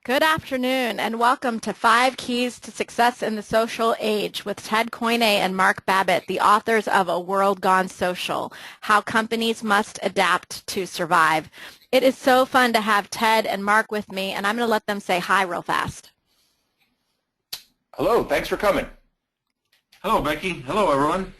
Good afternoon and welcome to 5 Keys to Success in the Social Age with Ted Coine and Mark Babbitt, the authors of A World Gone Social, How Companies Must Adapt to Survive. It is so fun to have Ted and Mark with me, and I'm going to let them say hi real fast. Hello, thanks for coming. Hello, Becky. Hello, everyone.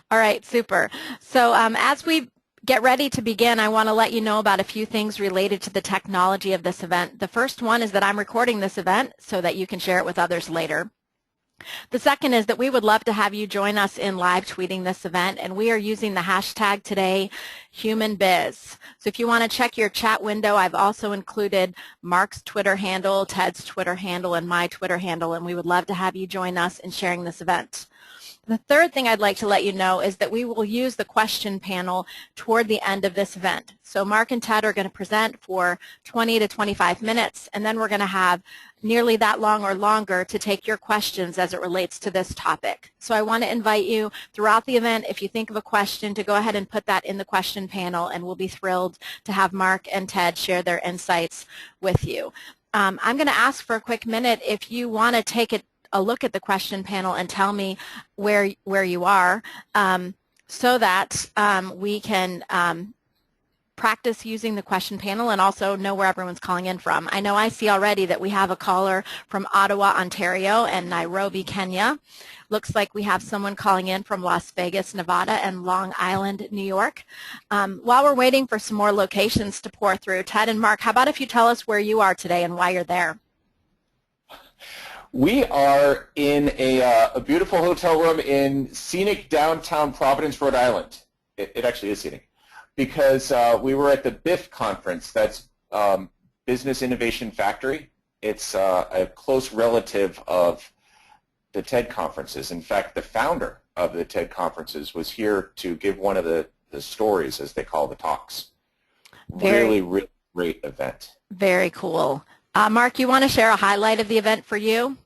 All right, super. So as we get ready to begin, I want to let you know about a few things related to the technology of this event. The first one is that I'm recording this event so that you can share it with others later. The second is that we would love to have you join us in live tweeting this event, and we are using the hashtag today, HumanBiz. So if you want to check your chat window, I've also included Mark's Twitter handle, Ted's Twitter handle, and my Twitter handle, and we would love to have you join us in sharing this event. The third thing I'd like to let you know is that we will use the question panel toward the end of this event. So Mark and Ted are going to present for 20 to 25 minutes, and then we're going to have nearly that long or longer to take your questions as it relates to this topic. So I want to invite you throughout the event, if you think of a question, to go ahead and put that in the question panel, and we'll be thrilled to have Mark and Ted share their insights with you. I'm going to ask for a quick minute if you want to take a look at the question panel and tell me where you are so that we can practice using the question panel and also know where everyone's calling in from. I know I see already that we have a caller from Ottawa, Ontario and Nairobi, Kenya. Looks like we have someone calling in from Las Vegas, Nevada and Long Island, New York. While we're waiting for some more locations to pour through, Ted and Mark, how about if you tell us where you are today and why you're there? We are in a beautiful hotel room in scenic downtown Providence, Rhode Island. It actually is scenic because we were at the BIF conference. That's Business Innovation Factory. It's a close relative of the TED conferences. In fact, the founder of the TED conferences was here to give one of the stories, as they call the talks. Really great event. Very cool. Mark, you want to share a highlight of the event for you?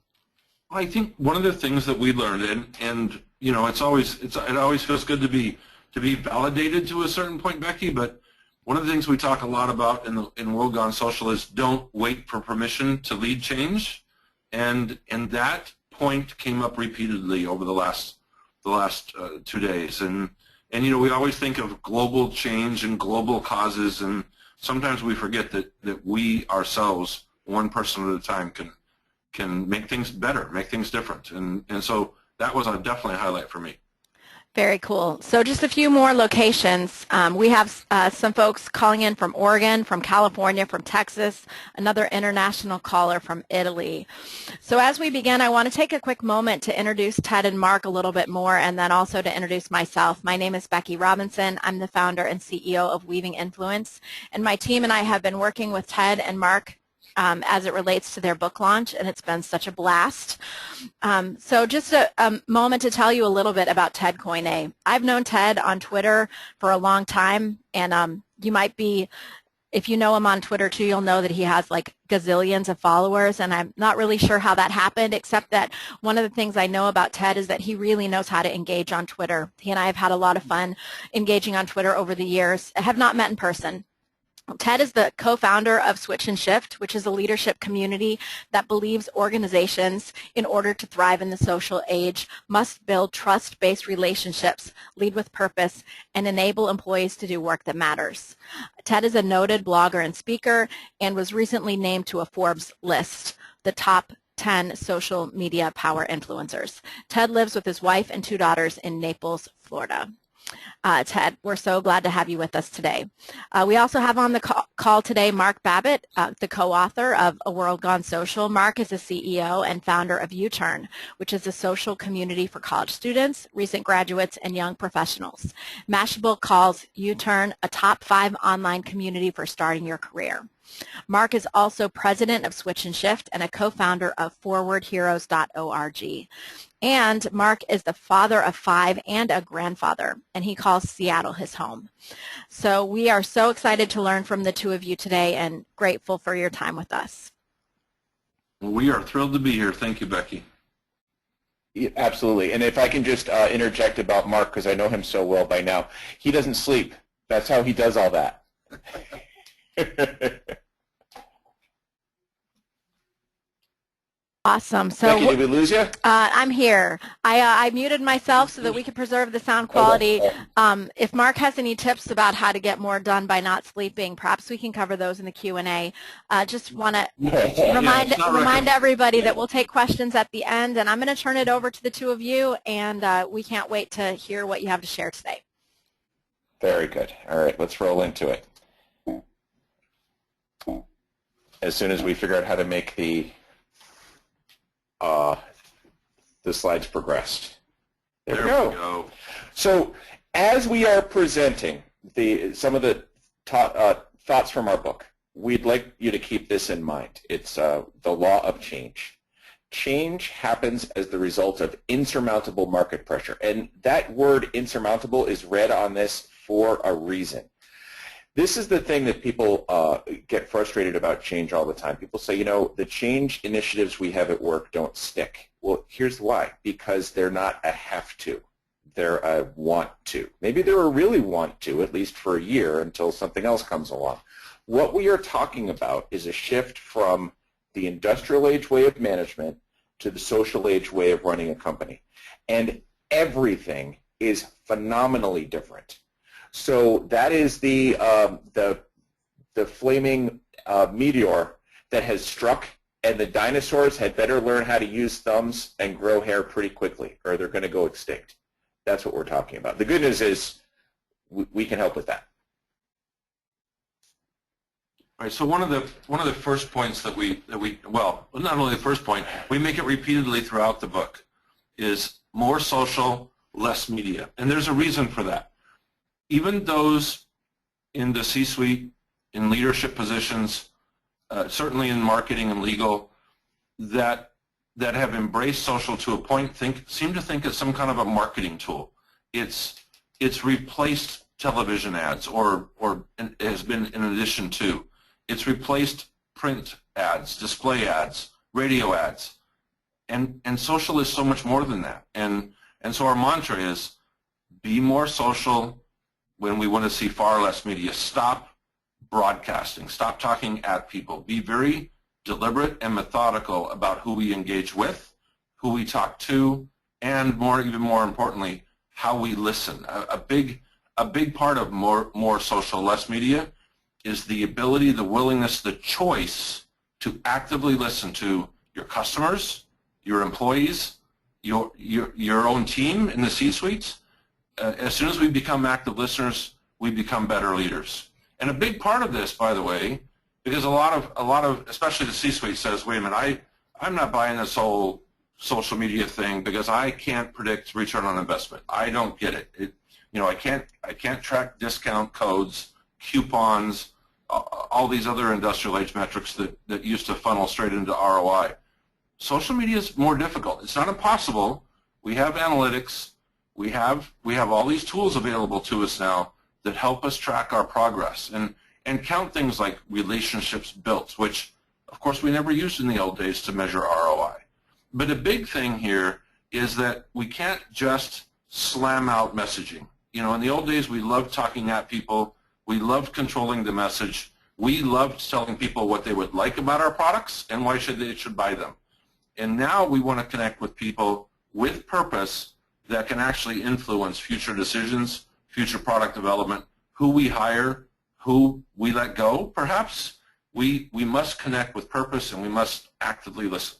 I think one of the things that we learned, and you know, it always feels good to be validated to a certain point, Becky. But one of the things we talk a lot about in World Gone Social is don't wait for permission to lead change, and that point came up repeatedly over the last 2 days. And you know, we always think of global change and global causes, and sometimes we forget that we ourselves, one person at a time, can make things better, make things different. And so that was definitely a highlight for me. Very cool. So just a few more locations. We have some folks calling in from Oregon, from California, from Texas, another international caller from Italy. So as we begin, I want to take a quick moment to introduce Ted and Mark a little bit more, and then also to introduce myself. My name is Becky Robinson. I'm the founder and CEO of Weaving Influence, and my team and I have been working with Ted and Mark as it relates to their book launch, and it's been such a blast. So just a moment to tell you a little bit about Ted Coine. I've known Ted on Twitter for a long time, and you might be, if you know him on Twitter too, you'll know that he has like gazillions of followers, and I'm not really sure how that happened, except that one of the things I know about Ted is that he really knows how to engage on Twitter. He and I have had a lot of fun engaging on Twitter over the years. I have not met in person. Ted is the co-founder of Switch and Shift, which is a leadership community that believes organizations, in order to thrive in the social age, must build trust-based relationships, lead with purpose, and enable employees to do work that matters. Ted is a noted blogger and speaker and was recently named to a Forbes list, the top 10 social media power influencers. Ted lives with his wife and 2 daughters in Naples, Florida. Ted, we're so glad to have you with us today. We also have on the call today Mark Babbitt, the co-author of A World Gone Social. Mark is the CEO and founder of U-Turn, which is a social community for college students, recent graduates, and young professionals. Mashable calls U-Turn a top 5 online community for starting your career. Mark is also president of Switch and Shift and a co-founder of forwardheroes.org. And Mark is the father of 5 and a grandfather, and he calls Seattle his home. So we are so excited to learn from the 2 of you today and grateful for your time with us. We are thrilled to be here. Thank you, Becky. Yeah, absolutely. And if I can just interject about Mark, because I know him so well by now, he doesn't sleep. That's how he does all that. Awesome. So Becky, did we lose you? I'm here. I muted myself so that we could preserve the sound quality. If Mark has any tips about how to get more done by not sleeping, perhaps we can cover those in the Q&A. Just want to remind everybody that we'll take questions at the end, and I'm going to turn it over to the two of you, and we can't wait to hear what you have to share today. Very good. All right, let's roll into it. As soon as we figure out how to make the slides progressed. There we go. So as we are presenting some of the thoughts from our book, we'd like you to keep this in mind. It's the law of change. Change happens as the result of insurmountable market pressure. And that word insurmountable is read on this for a reason. This is the thing that people get frustrated about change all the time. People say, the change initiatives we have at work don't stick. Well, here's why. Because they're not a have to. They're a want to. Maybe they're a really want to, at least for a year until something else comes along. What we are talking about is a shift from the industrial age way of management to the social age way of running a company. And everything is phenomenally different. So that is the flaming meteor that has struck, and the dinosaurs had better learn how to use thumbs and grow hair pretty quickly, or they're going to go extinct. That's what we're talking about. The good news is we can help with that. All right. So one of the first points that we well, not only the first point, we make it repeatedly throughout the book, is more social, less media, and there's a reason for that. Even those in the C-suite, in leadership positions, certainly in marketing and legal, that have embraced social to a point seem to think it's some kind of a marketing tool. It's replaced television ads, or it has been in addition to. It's replaced print ads, display ads, radio ads, and social is so much more than that. And so our mantra is be more social when we want to see far less media. Stop broadcasting. Stop talking at people. Be very deliberate and methodical about who we engage with, who we talk to, and even more importantly, how we listen. A big part of more social, less media is the ability, the willingness, the choice to actively listen to your customers, your employees, your own team in the C-suites. As soon as we become active listeners, we become better leaders. And a big part of this, by the way, because a lot of especially the C-suite says, wait a minute, I'm not buying this whole social media thing because I can't predict return on investment. I don't get it. I can't track discount codes, coupons, all these other industrial age metrics that used to funnel straight into ROI. Social media is more difficult. It's not impossible. We have analytics. We have all these tools available to us now that help us track our progress and count things like relationships built, which of course we never used in the old days to measure ROI. But a big thing here is that we can't just slam out messaging. In the old days we loved talking at people, we loved controlling the message, we loved telling people what they would like about our products and why they should buy them. And now we want to connect with people with purpose that can actually influence future decisions, future product development, who we hire, who we let go, perhaps. We must connect with purpose, and we must actively listen.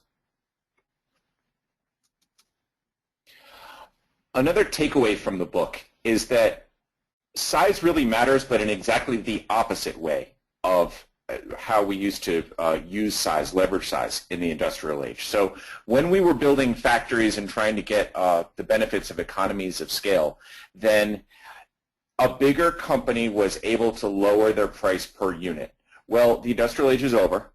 Another takeaway from the book is that size really matters, but in exactly the opposite way of how we used to use size, leverage size in the industrial age. So when we were building factories and trying to get the benefits of economies of scale, then a bigger company was able to lower their price per unit. Well, the industrial age is over.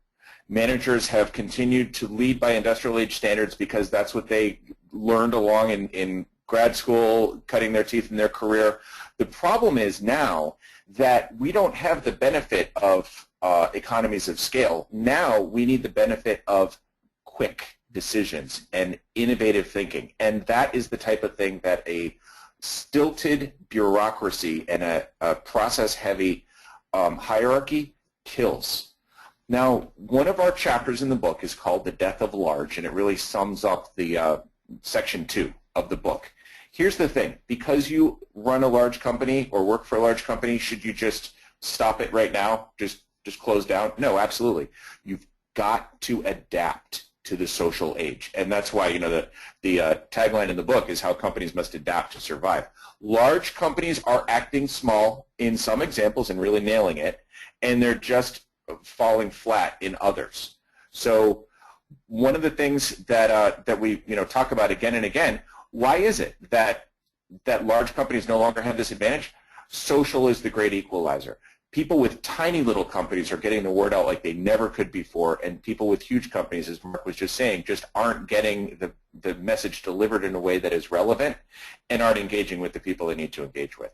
Managers have continued to lead by industrial age standards because that's what they learned along in grad school, cutting their teeth in their career. The problem is now that we don't have the benefit of economies of scale. Now we need the benefit of quick decisions and innovative thinking, and that is the type of thing that a stilted bureaucracy and a process-heavy hierarchy kills. Now, one of our chapters in the book is called The Death of Large, and it really sums up the section 2 of the book. Here's the thing. Because you run a large company or work for a large company, should you just stop it right now, just close down? No, absolutely. You've got to adapt to the social age. And that's why, the tagline in the book is how companies must adapt to survive. Large companies are acting small in some examples and really nailing it, and they're just falling flat in others. So one of the things that we talk about again and again, why is it that large companies no longer have this advantage? Social is the great equalizer. People with tiny little companies are getting the word out like they never could before, and people with huge companies, as Mark was just saying, just aren't getting the message delivered in a way that is relevant and aren't engaging with the people they need to engage with.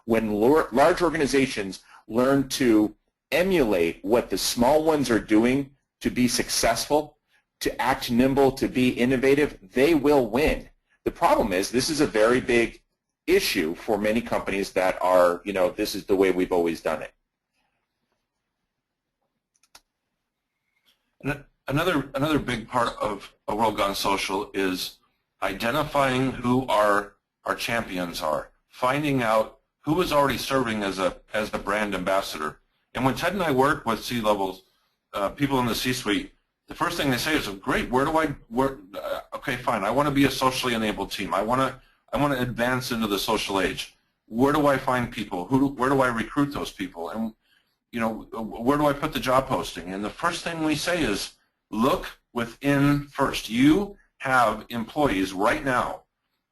When large organizations learn to emulate what the small ones are doing to be successful, to act nimble, to be innovative, they will win. The problem is this is a very big issue for many companies that are, this is the way we've always done it. Another big part of A World Gone Social is identifying who our champions are, finding out who is already serving as a brand ambassador. And when Ted and I work with C-levels, people in the C-suite, the first thing they say is, great, okay, fine, I want to be a socially enabled team. I want to advance into the social age. Where do I find people? Where do I recruit those people? And where do I put the job posting? And the first thing we say is, look within first. You have employees right now,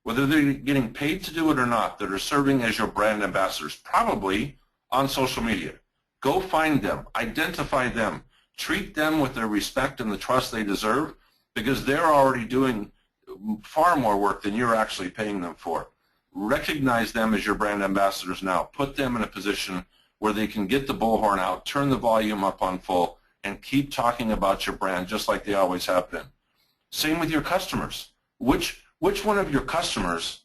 whether they're getting paid to do it or not, that are serving as your brand ambassadors, probably on social media. Go find them, identify them, treat them with the respect and the trust they deserve, because they're already doing far more work than you're actually paying them for. Recognize them as your brand ambassadors now. Put them in a position where they can get the bullhorn out, turn the volume up on full, and keep talking about your brand just like they always have been. Same with your customers. Which one of your customers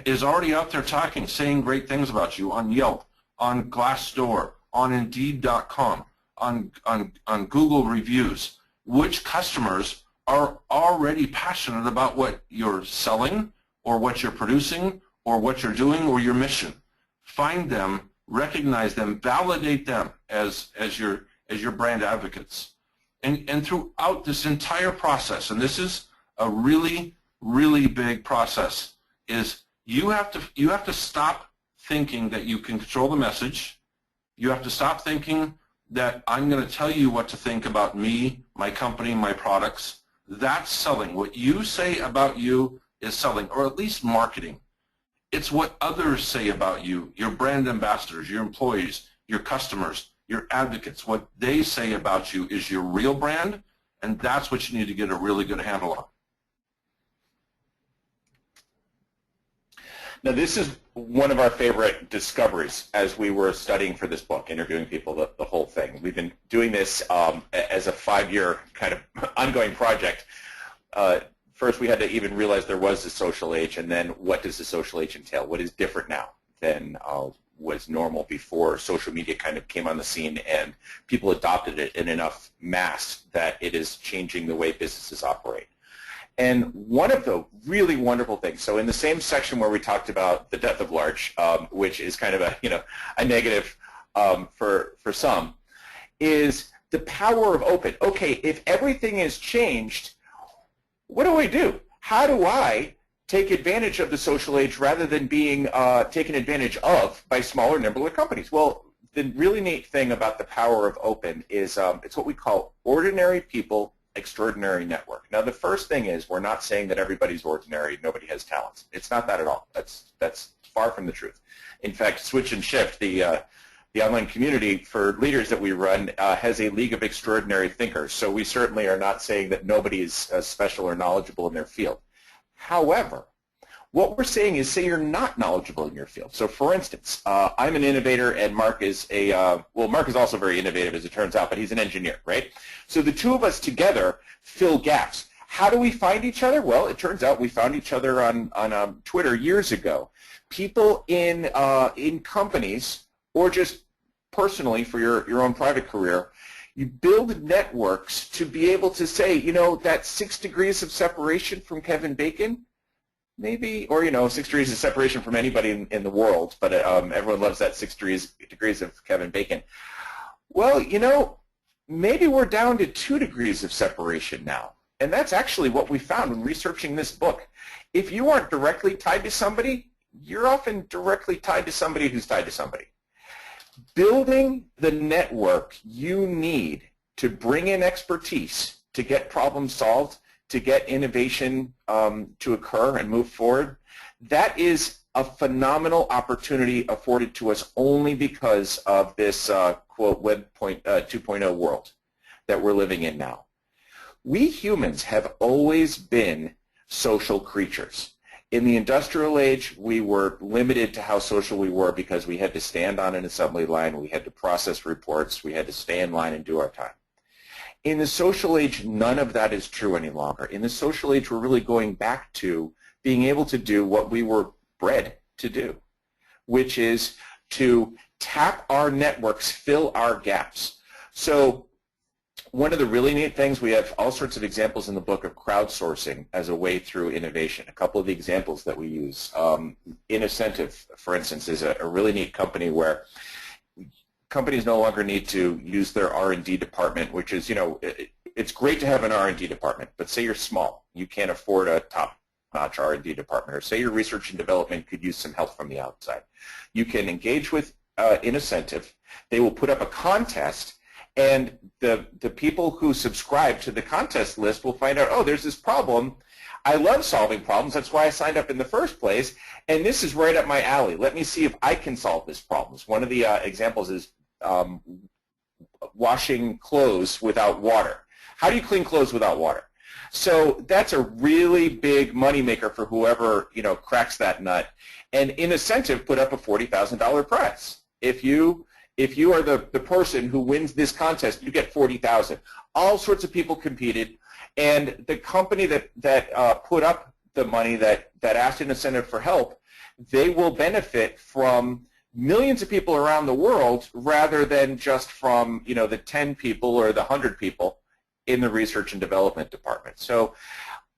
is already out there talking, saying great things about you on Yelp, on Glassdoor, on Indeed.com, on Google reviews? Which customers are already passionate about what you're selling or what you're producing or what you're doing or your mission? Find them, recognize them, validate them as your brand advocates. And throughout this entire process, and this is a really, really big process, is you have to stop thinking that you can control the message. You have to stop thinking that I'm going to tell you what to think about me, my company, my products. That's selling. What you say about you is selling, or at least marketing. It's what others say about you, your brand ambassadors, your employees, your customers, your advocates. What they say about you is your real brand, and that's what you need to get a really good handle on. Now, this is one of our favorite discoveries as we were studying for this book, interviewing people, the whole thing. We've been doing this as a 5-year kind of ongoing project. First, we had to even realize there was a social age, and then what does the social age entail? What is different now than was normal before social media kind of came on the scene and people adopted it in enough mass that it is changing the way businesses operate? And one of the really wonderful things, so in the same section where we talked about the death of large, which is kind of a negative for some, is the power of open. Okay, if everything is changed, what do I do? How do I take advantage of the social age rather than being taken advantage of by smaller, nimbler companies? Well, the really neat thing about the power of open is it's what we call ordinary people, extraordinary network. Now, the first thing is we're not saying that everybody's ordinary, nobody has talents. It's not that at all. That's far from the truth. In fact, Switch and Shift, the online community for leaders that we run, has a league of extraordinary thinkers. So we certainly are not saying that nobody is special or knowledgeable in their field. However, what we're saying is, say you're not knowledgeable in your field. So for instance, I'm an innovator and Mark is Mark is also very innovative as it turns out, but he's an engineer, right? So the two of us together fill gaps. How do we find each other? Well, it turns out we found each other on Twitter years ago. People in companies or just personally for your own private career, You build networks to be able to say, you know, that 6 degrees of separation from Kevin Bacon, maybe, or, you know, 6 degrees of separation from anybody in the world, but everyone loves that 6 degrees of Kevin Bacon. Well, you know, maybe we're down to 2 degrees of separation now. And that's actually what we found when researching this book. If you aren't directly tied to somebody, you're often directly tied to somebody who's tied to somebody. Building the network you need to bring in expertise to get problems solved, to get innovation to occur and move forward, that is a phenomenal opportunity afforded to us only because of this, quote, Web 2.0 world that we're living in now. We humans have always been social creatures. In the industrial age, we were limited to how social we were because we had to stand on an assembly line, we had to process reports, we had to stay in line and do our time. In the social age, none of that is true any longer. In the social age, we're really going back to being able to do what we were bred to do, which is to tap our networks, fill our gaps. So one of the really neat things, we have all sorts of examples in the book of crowdsourcing as a way through innovation. A couple of the examples that we use, Innocentive, for instance, is a really neat company where companies no longer need to use their R&D department, which is, you know, it's great to have an R&D department, but say you're small, you can't afford a top-notch R&D department, or say your research and development could use some help from the outside. You can engage with Innocentive. They will put up a contest, and the people who subscribe to the contest list will find out, oh, there's this problem. I love solving problems. That's why I signed up in the first place, and this is right up my alley. Let me see if I can solve this problem. One of the examples is washing clothes without water. How do you clean clothes without water? So that's a really big moneymaker for whoever, you know, cracks that nut. And Innocentive put up a $40,000 prize. If you are the person who wins this contest, you get $40,000. All sorts of people competed, and the company that put up the money that asked Innocentive for help, they will benefit from millions of people around the world rather than just from, you know, the 10 people or the 100 people in the research and development department. So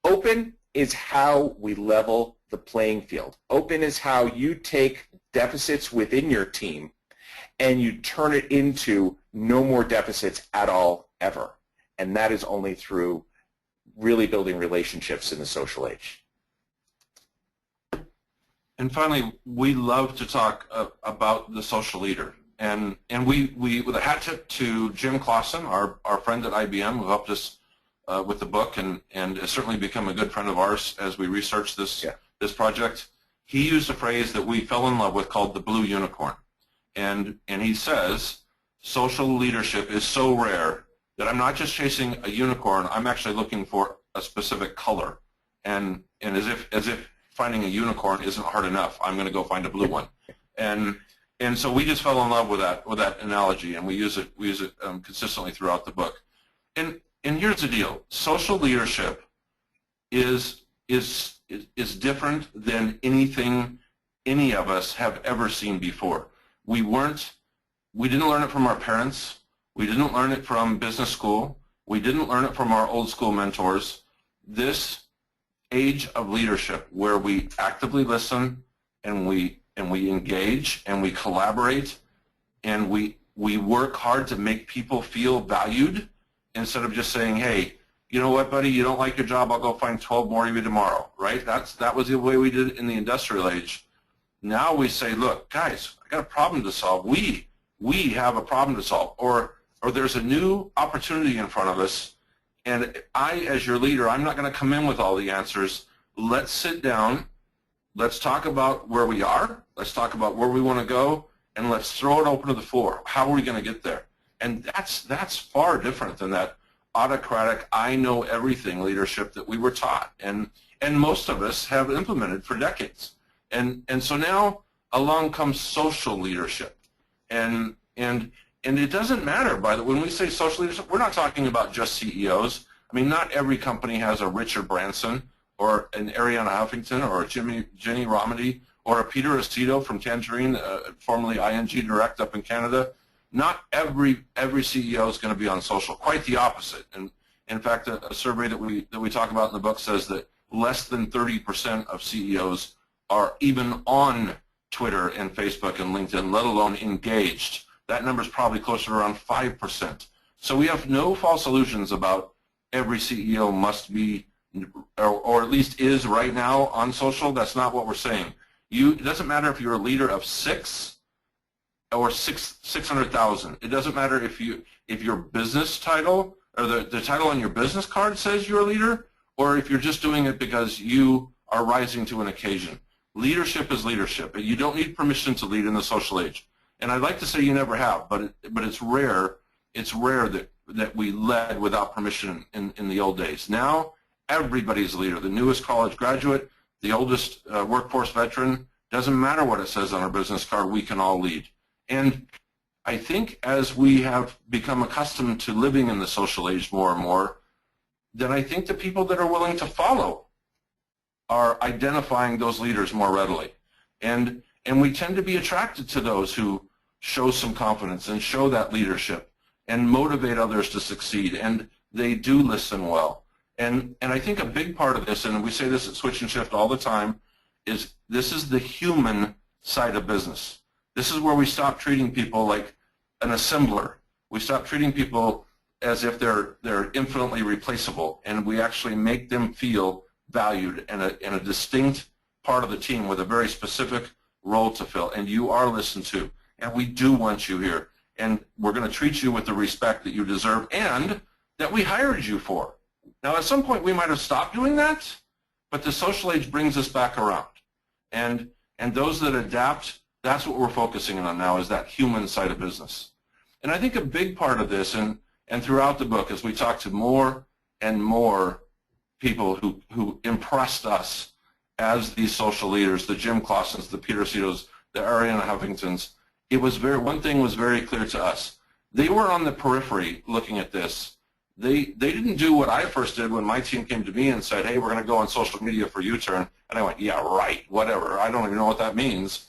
open is how we level the playing field. Open is how you take deficits within your team and you turn it into no more deficits at all, ever. And that is only through really building relationships in the social age. And finally, we love to talk about the social leader. And we with a hat tip to Jim Clausen, our friend at IBM, who helped us with the book and has certainly become a good friend of ours as we research this, this project. He used a phrase that we fell in love with called the blue unicorn. And he says, social leadership is so rare that I'm not just chasing a unicorn, I'm actually looking for a specific color. And as if finding a unicorn isn't hard enough, I'm going to go find a blue one. And so we just fell in love with that analogy, and we use it consistently throughout the book. And here's the deal: social leadership is different than anything any of us have ever seen before. We didn't learn it from our parents. We didn't learn it from business school. We didn't learn it from our old school mentors. This age of leadership, where we actively listen and we engage and we collaborate and we work hard to make people feel valued instead of just saying, hey, you know what, buddy, you don't like your job, I'll go find 12 more of you tomorrow, right? That was the way we did it in the industrial age. Now we say, look, guys, I got a problem to solve. We have a problem to solve, or there's a new opportunity in front of us, and I, as your leader, I'm not going to come in with all the answers. Let's sit down. Let's talk about where we are. Let's talk about where we want to go, and let's throw it open to the floor. How are we going to get there? And that's far different than that autocratic, I know everything leadership that we were taught, and most of us have implemented for decades. And so now along comes social leadership, and it doesn't matter. By the way, when we say social leadership, we're not talking about just CEOs. I mean, not every company has a Richard Branson or an Arianna Huffington or a Jenny Romedy or a Peter Aceto from Tangerine, formerly ING Direct up in Canada. not every CEO is going to be on social. Quite the opposite. And in fact, a survey that we talk about in the book says that less than 30% of CEOs are even on Twitter and Facebook and LinkedIn, let alone engaged. That number is probably closer to around 5%. So we have no false illusions about every CEO must be, or at least is right now on social. That's not what we're saying. It doesn't matter if you're a leader of 6 or 600,000. It doesn't matter if your business title or the title on your business card says you're a leader, or if you're just doing it because you are rising to an occasion. Leadership is leadership. You don't need permission to lead in the social age. And I'd like to say you never have, but it's rare. It's rare that we led without permission in the old days. Now everybody's a leader. The newest college graduate, the oldest workforce veteran, doesn't matter what it says on our business card, we can all lead. And I think as we have become accustomed to living in the social age more and more, then I think the people that are willing to follow are identifying those leaders more readily. And we tend to be attracted to those who show some confidence and show that leadership and motivate others to succeed, and they do listen well. And I think a big part of this, and we say this at Switch and Shift all the time, is this is the human side of business. This is where we stop treating people like an assembler. We stop treating people as if they're infinitely replaceable, and we actually make them feel valued and a distinct part of the team with a very specific role to fill. And you are listened to, and we do want you here, and we're going to treat you with the respect that you deserve and that we hired you for. Now, at some point, we might have stopped doing that, but the social age brings us back around. And those that adapt, that's what we're focusing on now, is that human side of business. And I think a big part of this, and throughout the book, as we talk to more and more people who impressed us as these social leaders, the Jim Clausens, the Peter Cetos, the Arianna Huffingtons, one thing was very clear to us. They were on the periphery looking at this. They didn't do what I first did when my team came to me and said, hey, we're going to go on social media for U-turn. And I went, yeah, right, whatever. I don't even know what that means,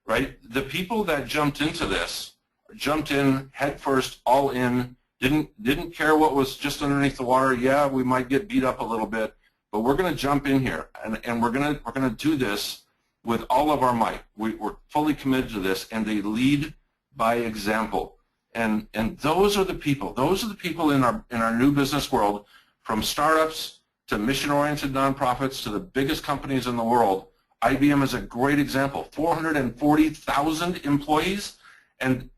right? The people that jumped into this, jumped in head first, all in, didn't care what was just underneath the water. Yeah, we might get beat up a little bit, but we're going to jump in here, and we're going to do this with all of our might. We're fully committed to this, and they lead by example. And those are the people. Those are the people in our new business world, from startups to mission-oriented nonprofits to the biggest companies in the world. IBM is a great example. 440,000 employees, and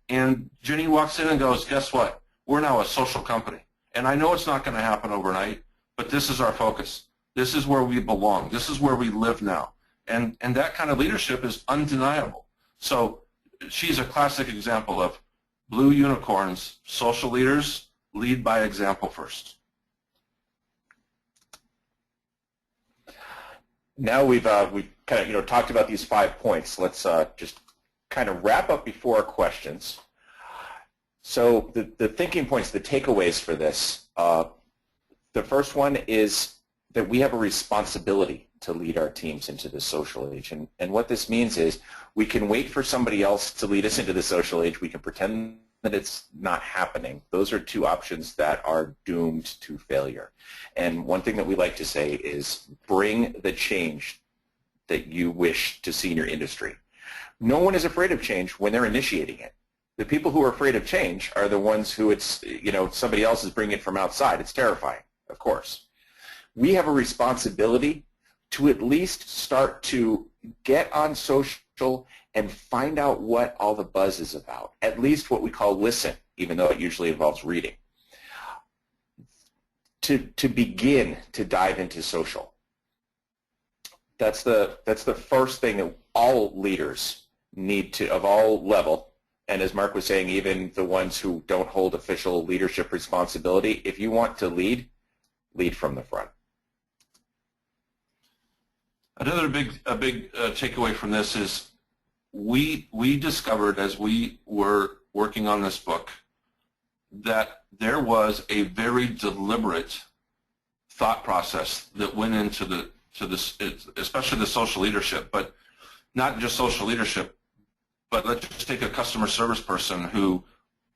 Ginny walks in and goes, guess what? We're now a social company. And I know it's not going to happen overnight, but this is our focus. This is where we belong. This is where we live now. And that kind of leadership is undeniable. So she's a classic example of blue unicorns. Social leaders lead by example first. Now we've kind of talked about these 5 points. Let's just kind of wrap up before our questions. So the thinking points, the takeaways for this, the first one is that we have a responsibility to lead our teams into the social age. And what this means is we can wait for somebody else to lead us into the social age. We can pretend that it's not happening. Those are 2 options that are doomed to failure. And one thing that we like to say is bring the change that you wish to see in your industry. No one is afraid of change when they're initiating it. The people who are afraid of change are the ones who somebody else is bringing it from outside. It's terrifying, of course. We have a responsibility to at least start to get on social and find out what all the buzz is about, at least what we call listen, even though it usually involves reading, to begin to dive into social. That's the first thing that all leaders need to, of all level, and as Mark was saying, even the ones who don't hold official leadership responsibility, if you want to lead from the front. Another big takeaway from this is we discovered as we were working on this book that there was a very deliberate thought process that went into this, especially the social leadership, but not just social leadership, but let's just take a customer service person who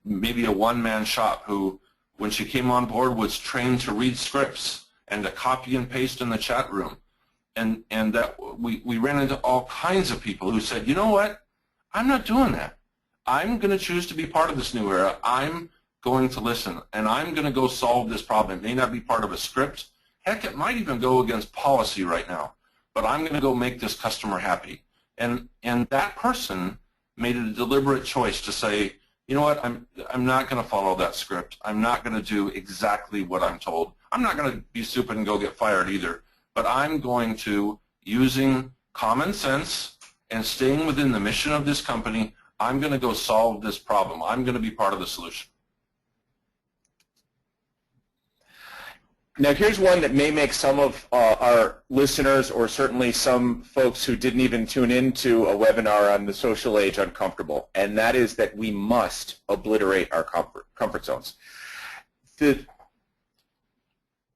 maybe a one-man shop who, when she came on board, was trained to read scripts and to copy and paste in the chat room. And that we ran into all kinds of people who said, you know what, I'm not doing that. I'm going to choose to be part of this new era. I'm going to listen, and I'm going to go solve this problem. It may not be part of a script. Heck, it might even go against policy right now, but I'm going to go make this customer happy. And that person made a deliberate choice to say, you know what, I'm not going to follow that script. I'm not going to do exactly what I'm told. I'm not going to be stupid and go get fired either, but I'm going to, using common sense and staying within the mission of this company, I'm going to go solve this problem. I'm going to be part of the solution. Now, here's one that may make some of our listeners, or certainly some folks who didn't even tune into a webinar on the social age, uncomfortable, and that is that we must obliterate our comfort zones.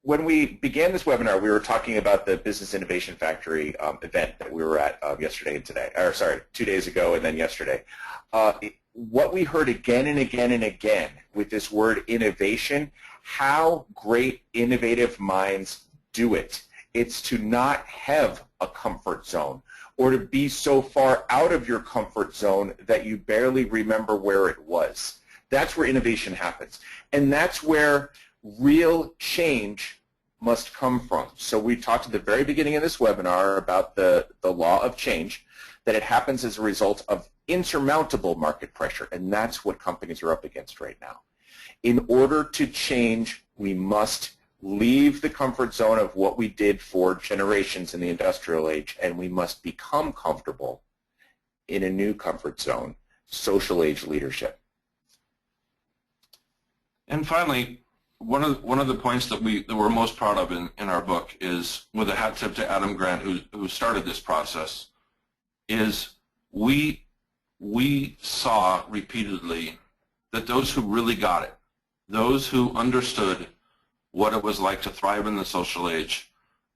When we began this webinar, we were talking about the Business Innovation Factory event that we were at yesterday and today, or sorry, 2 days ago and then yesterday. What we heard again and again and again with this word innovation, how great innovative minds do it. It's to not have a comfort zone or to be so far out of your comfort zone that you barely remember where it was. That's where innovation happens. And that's where real change must come from. So we talked at the very beginning of this webinar about the law of change, that it happens as a result of insurmountable market pressure, and that's what companies are up against right now. In order to change, we must leave the comfort zone of what we did for generations in the industrial age, and we must become comfortable in a new comfort zone, social age leadership. And finally, one of the points that we're most proud of in our book is, with a hat tip to Adam Grant, who started this process, is we saw repeatedly that those who really got it, those who understood what it was like to thrive in the social age,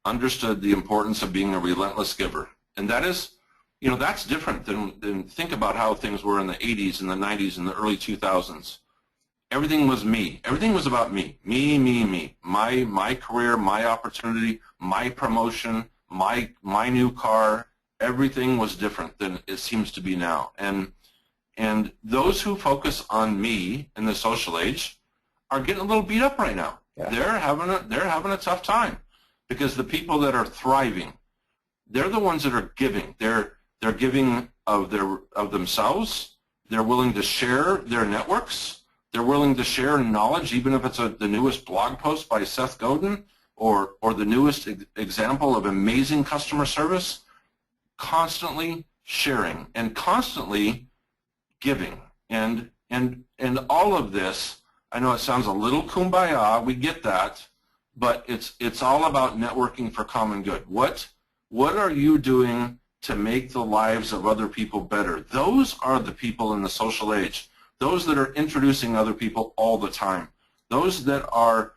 understood the importance of being a relentless giver. And that is, you know, that's different than think about how things were in the 80s and the 90s and the early 2000s. Everything was me. Everything was about me. Me, me, me. My career, my opportunity, my promotion, my new car. Everything was different than it seems to be now. And those who focus on me in the social age are getting a little beat up right now. Yeah. They're having a tough time, because the people that are thriving, they're the ones that are giving. They're giving of themselves. They're willing to share their networks. They're willing to share knowledge, even if it's the newest blog post by Seth Godin or the newest example of amazing customer service. Constantly sharing and constantly giving, and all of this, I know it sounds a little kumbaya, we get that, but it's all about networking for common good. What are you doing to make the lives of other people better? Those are the people in the social age, those that are introducing other people all the time, those that are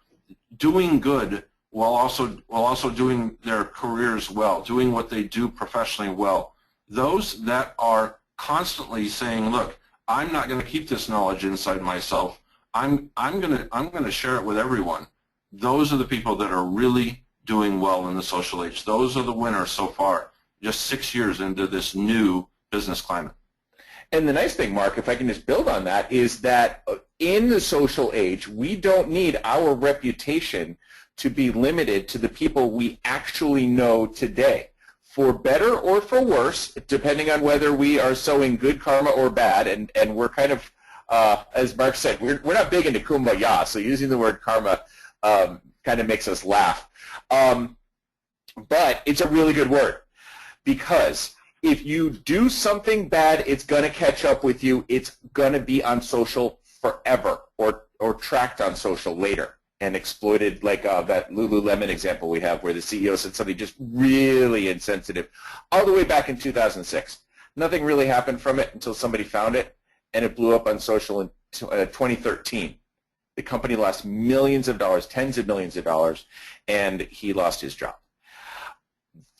doing good while also doing their careers well, doing what they do professionally well. Those that are constantly saying, look, I'm not going to keep this knowledge inside myself. I'm going to share it with everyone. Those are the people that are really doing well in the social age. Those are the winners so far, just 6 years into this new business climate. And the nice thing, Mark, if I can just build on that, is that in the social age, we don't need our reputation to be limited to the people we actually know today. For better or for worse, depending on whether we are sowing good karma or bad, and we're kind of, as Mark said, we're not big into kumbaya, so using the word karma kind of makes us laugh. But it's a really good word, because if you do something bad, it's going to catch up with you. It's going to be on social forever, or tracked on social later and exploited, like that Lululemon example we have, where the CEO said something just really insensitive all the way back in 2006. Nothing really happened from it until somebody found it, and it blew up on social in 2013. The company lost millions of dollars, tens of millions of dollars, and he lost his job.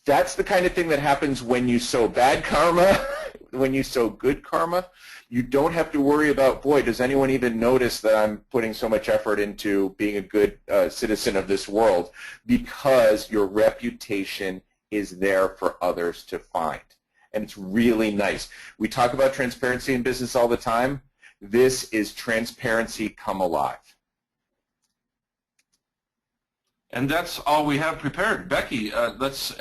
That's the kind of thing that happens when you sow bad karma, when you sow good karma. You don't have to worry about, boy, does anyone even notice that I'm putting so much effort into being a good citizen of this world, because your reputation is there for others to find. And it's really nice. We talk about transparency in business all the time. This is transparency come alive. And that's all we have prepared. Becky, let's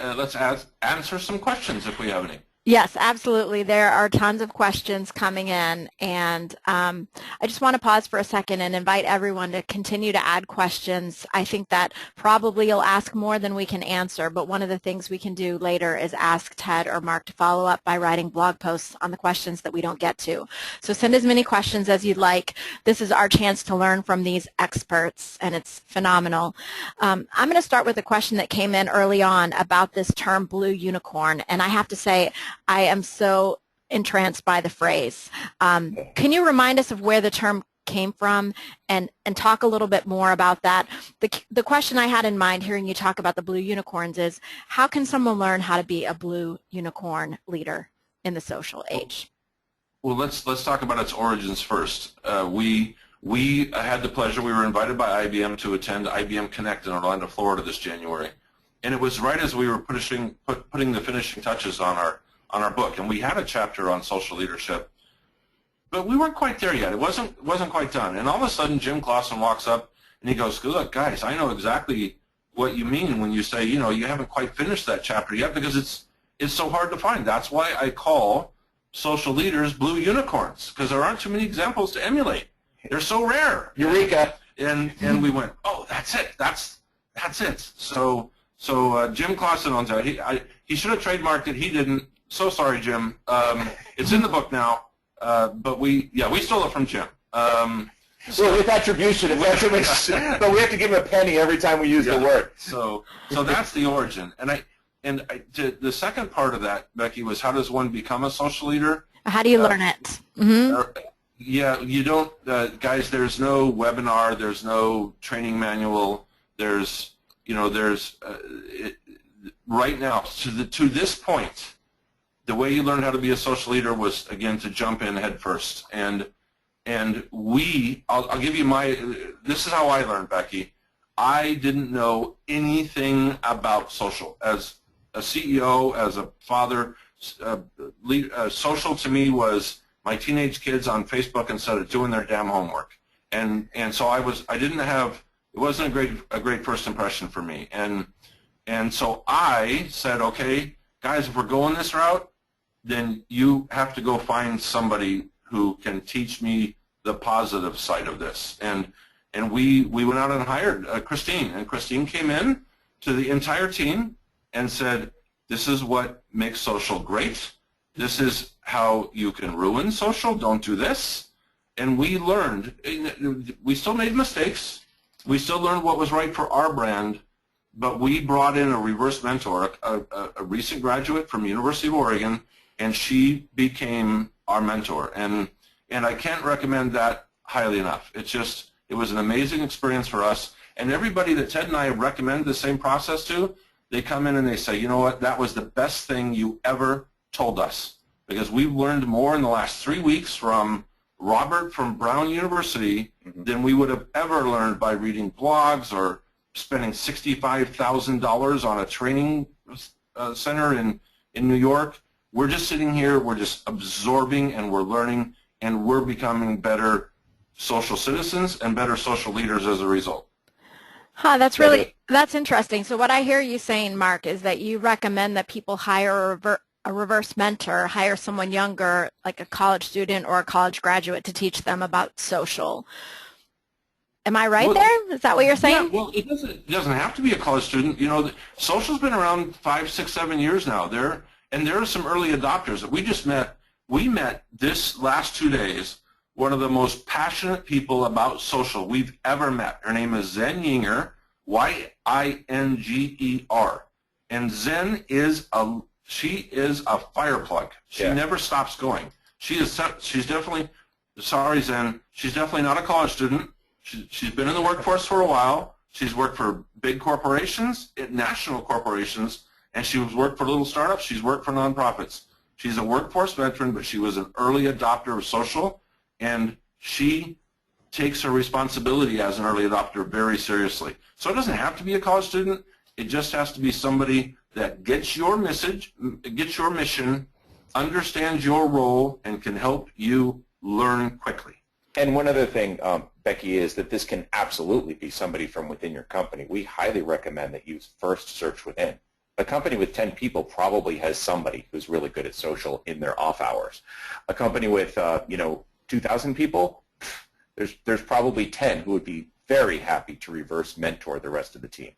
answer some questions if we have any. Yes, absolutely. There are tons of questions coming in, and I just want to pause for a second and invite everyone to continue to add questions. I think that probably you'll ask more than we can answer, but one of the things we can do later is ask Ted or Mark to follow up by writing blog posts on the questions that we don't get to. So send as many questions as you'd like. This is our chance to learn from these experts, and it's phenomenal. I'm going to start with a question that came in early on about this term blue unicorn, and I have to say, I am so entranced by the phrase. Can you remind us of where the term came from and talk a little bit more about that? The question I had in mind hearing you talk about the blue unicorns is, how can someone learn how to be a blue unicorn leader in the social age? Well, let's talk about its origins first. We had the pleasure, we were invited by IBM to attend IBM Connect in Orlando, Florida this January. And it was right as we were putting the finishing touches on our book, and we had a chapter on social leadership, but we weren't quite there yet. It wasn't quite done. And all of a sudden, Jim Clausen walks up and he goes, "Look, guys, I know exactly what you mean when you say, you know, you haven't quite finished that chapter yet, because it's so hard to find. That's why I call social leaders blue unicorns, because there aren't too many examples to emulate. They're so rare." Eureka! And we went, "Oh, that's it. That's it." So Jim Clausen owns that. He should have trademarked it. He didn't. So sorry, Jim. It's in the book now, but we stole it from Jim. So with attribution, but we have to give him a penny every time we use the word. So that's the origin. And the second part of that, Becky, was, how does one become a social leader? How do you learn it? Mm-hmm. Yeah, you don't, guys. There's no webinar. There's no training manual. Right now, to this point, the way you learn how to be a social leader was, again, to jump in head first. And I'll give you this is how I learned, Becky. I didn't know anything about social. As a CEO, as a father, social to me was my teenage kids on Facebook instead of doing their damn homework. And so it wasn't a great first impression for me. And so I said, okay, guys, if we're going this route, then you have to go find somebody who can teach me the positive side of this. And we went out and hired Christine. And Christine came in to the entire team and said, this is what makes social great. This is how you can ruin social. Don't do this. And we learned. We still made mistakes. We still learned what was right for our brand. But we brought in a reverse mentor, a recent graduate from University of Oregon, and she became our mentor. And I can't recommend that highly enough. It was an amazing experience for us. And everybody that Ted and I recommend the same process to, they come in and they say, you know what, that was the best thing you ever told us. Because we've learned more in the last 3 weeks from Robert from Brown University than we would have ever learned by reading blogs or spending $65,000 on a training center in New York. We're just sitting here, we're just absorbing, and we're learning, and we're becoming better social citizens and better social leaders as a result. That's interesting. So what I hear you saying, Mark, is that you recommend that people hire a reverse mentor, hire someone younger, like a college student or a college graduate, to teach them about social. Am I right there? Is that what you're saying? Yeah, well, it doesn't have to be a college student. You know, social's been around 5, 6, 7 years now. There are some early adopters that we just met. We met this last 2 days one of the most passionate people about social we've ever met. Her name is Zen Yinger, Y-I-N-G-E-R. And Zen is a fire plug. She never stops going. She's definitely, sorry Zen, she's definitely not a college student. She's been in the workforce for a while. She's worked for big corporations, national corporations, and she's worked for little startups. She's worked for nonprofits. She's a workforce veteran, but she was an early adopter of social, and she takes her responsibility as an early adopter very seriously. So it doesn't have to be a college student. It just has to be somebody that gets your message, gets your mission, understands your role, and can help you learn quickly. And one other thing, Becky, is that this can absolutely be somebody from within your company. We highly recommend that you first search within. A company with 10 people probably has somebody who's really good at social in their off hours. A company with 2,000 people, there's probably 10 who would be very happy to reverse mentor the rest of the team.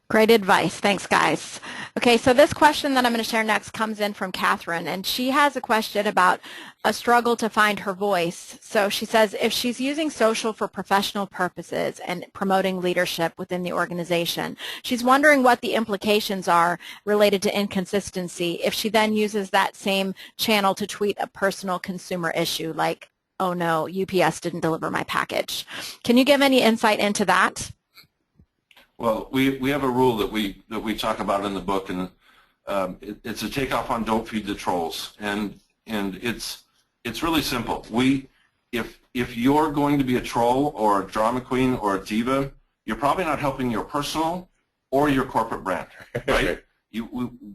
Great advice. Thanks, guys. Okay, so this question that I'm going to share next comes in from Katherine, and she has a question about a struggle to find her voice. So she says if she's using social for professional purposes and promoting leadership within the organization, she's wondering what the implications are related to inconsistency if she then uses that same channel to tweet a personal consumer issue like, oh no, UPS didn't deliver my package. Can you give any insight into that? Well, we have a rule that we talk about in the book, and it's a takeoff on "Don't feed the trolls," and it's really simple. If you're going to be a troll or a drama queen or a diva, you're probably not helping your personal or your corporate brand, right?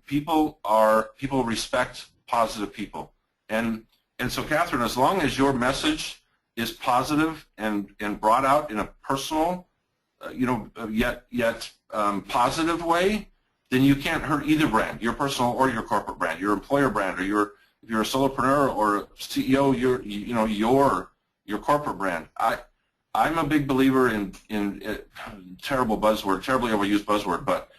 People respect positive people, and so Katherine, as long as your message is positive and brought out in a personal, yet positive way, then you can't hurt either brand, your personal or your corporate brand, your employer brand, or if you're a solopreneur or CEO, your corporate brand. I'm a big believer in terribly overused buzzword, but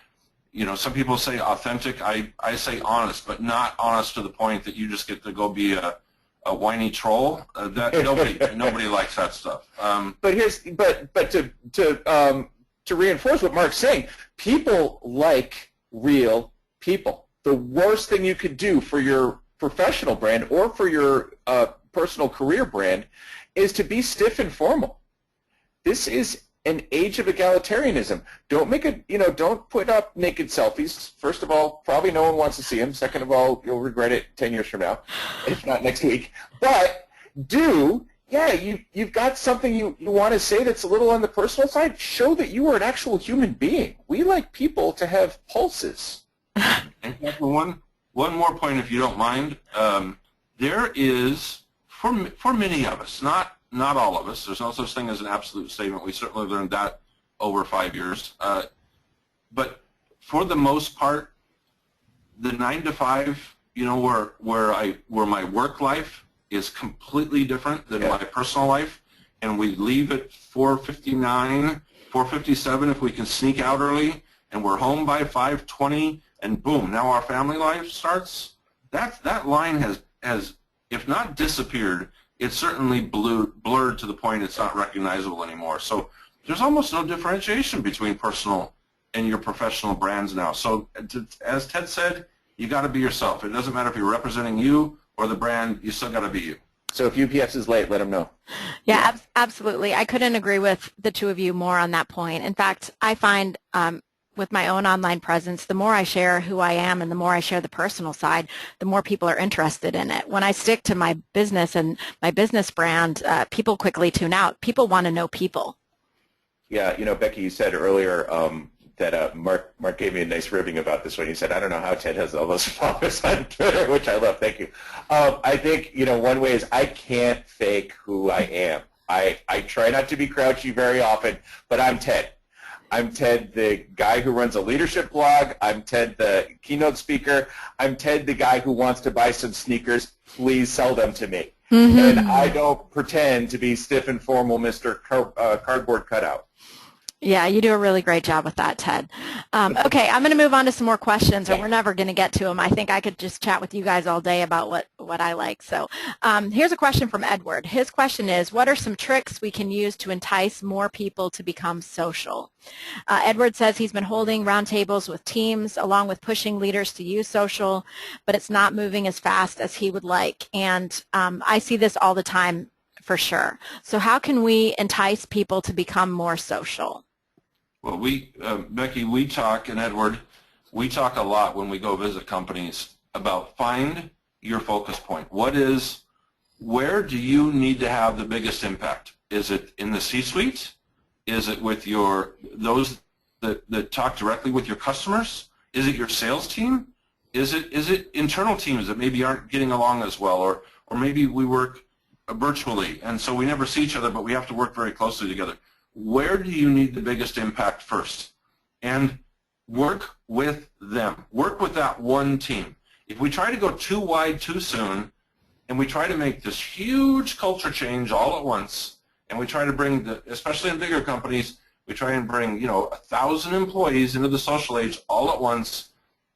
some people say authentic. I say honest, but not honest to the point that you just get to go be a whiny troll. That nobody likes that stuff. But to reinforce what Mark's saying, people like real people. The worst thing you could do for your professional brand or for your personal career brand is to be stiff and formal. This is an age of egalitarianism. Don't put up naked selfies. First of all, probably no one wants to see them. Second of all, you'll regret it 10 years from now, if not next week. But you've got something you want to say that's a little on the personal side. Show that you are an actual human being. We like people to have pulses. And one more point, if you don't mind. There is, for many of us, not all of us. There's no such thing as an absolute statement. We certainly learned that over 5 years. But for the most part, the 9 to 5, where my work life is completely different than my personal life, and we leave at 4:59, 4:57 if we can sneak out early, and we're home by 5:20, and boom, now our family life starts. That line has, if not disappeared, it's certainly blurred to the point it's not recognizable anymore. So there's almost no differentiation between personal and your professional brands now. So as Ted said, you got to be yourself. It doesn't matter if you're representing you or the brand, you still got to be you. So if UPS is late, let them know. Yeah, absolutely. I couldn't agree with the two of you more on that point. In fact, I find with my own online presence, the more I share who I am and the more I share the personal side, the more people are interested in it. When I stick to my business and my business brand, people quickly tune out. People want to know people. Yeah, Becky, you said earlier that Mark gave me a nice ribbing about this one. He said, I don't know how Ted has all those followers on Twitter, which I love. Thank you. I think, one way is I can't fake who I am. I try not to be grouchy very often, but I'm Ted. I'm Ted, the guy who runs a leadership blog. I'm Ted, the keynote speaker. I'm Ted, the guy who wants to buy some sneakers. Please sell them to me. Mm-hmm. And I don't pretend to be stiff and formal Mr. Cardboard cutout. Yeah, you do a really great job with that, Ted. Okay, I'm going to move on to some more questions, or we're never going to get to them. I think I could just chat with you guys all day about what I like. So here's a question from Edward. His question is, what are some tricks we can use to entice more people to become social? Edward says he's been holding roundtables with teams along with pushing leaders to use social, but it's not moving as fast as he would like. And I see this all the time for sure. So how can we entice people to become more social? Well, Becky, we talk, and Edward, we talk a lot when we go visit companies about find your focus point. Where do you need to have the biggest impact? Is it in the C-suite? Is it with those that talk directly with your customers? Is it your sales team? Is it internal teams that maybe aren't getting along as well, or maybe we work virtually and so we never see each other, but we have to work very closely together? Where do you need the biggest impact first? And work with them. Work with that one team. If we try to go too wide too soon, and we try to make this huge culture change all at once, and we try to bring, especially in bigger companies, we try and bring 1,000 employees into the social age all at once,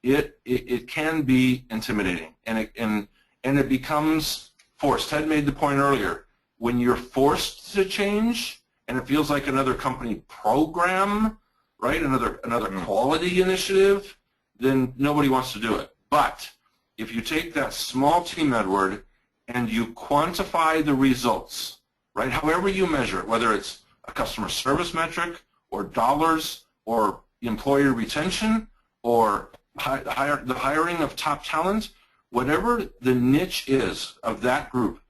it can be intimidating, and it becomes forced. Ted made the point earlier, when you're forced to change, and it feels like another company program, right? Another quality initiative, then nobody wants to do it. But if you take that small team, Edward, and you quantify the results, right? However you measure it, whether it's a customer service metric or dollars or employee retention or the hiring of top talent, whatever the niche is of that group,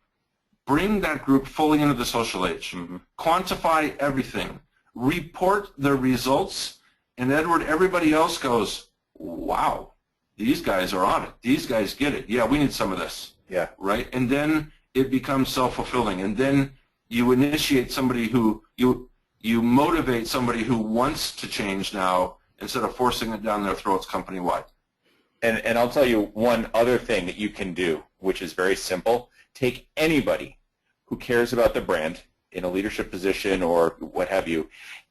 bring that group fully into the social age. Mm-hmm. Quantify everything. Report the results, and Edward, everybody else goes, wow, these guys are on it. These guys get it. Yeah, we need some of this. Yeah. Right? And then it becomes self-fulfilling. And then you initiate somebody who, you motivate somebody who wants to change now instead of forcing it down their throats company-wide. And I'll tell you one other thing that you can do, which is very simple. Take anybody who cares about the brand in a leadership position or what have you,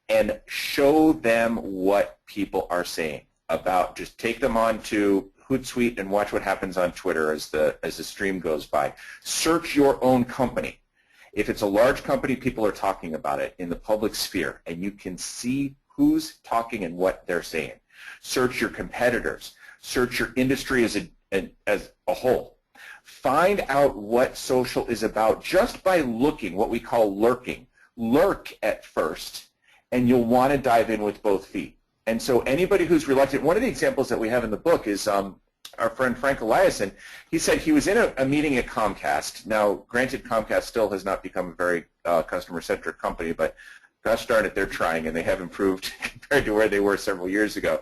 and show them what people are saying about. Just take them on to Hootsuite and watch what happens on Twitter as the stream goes by. Search your own company. If it's a large company, people are talking about it in the public sphere, and you can see who's talking and what they're saying. Search your competitors. Search your industry as a whole. Find out what social is about just by looking, what we call lurking. Lurk at first, and you'll want to dive in with both feet. And so anybody who's reluctant, one of the examples that we have in the book is our friend Frank Eliason. He said he was in a meeting at Comcast. Now, granted, Comcast still has not become a very customer-centric company, but gosh darn it, they're trying, and they have improved compared to where they were several years ago.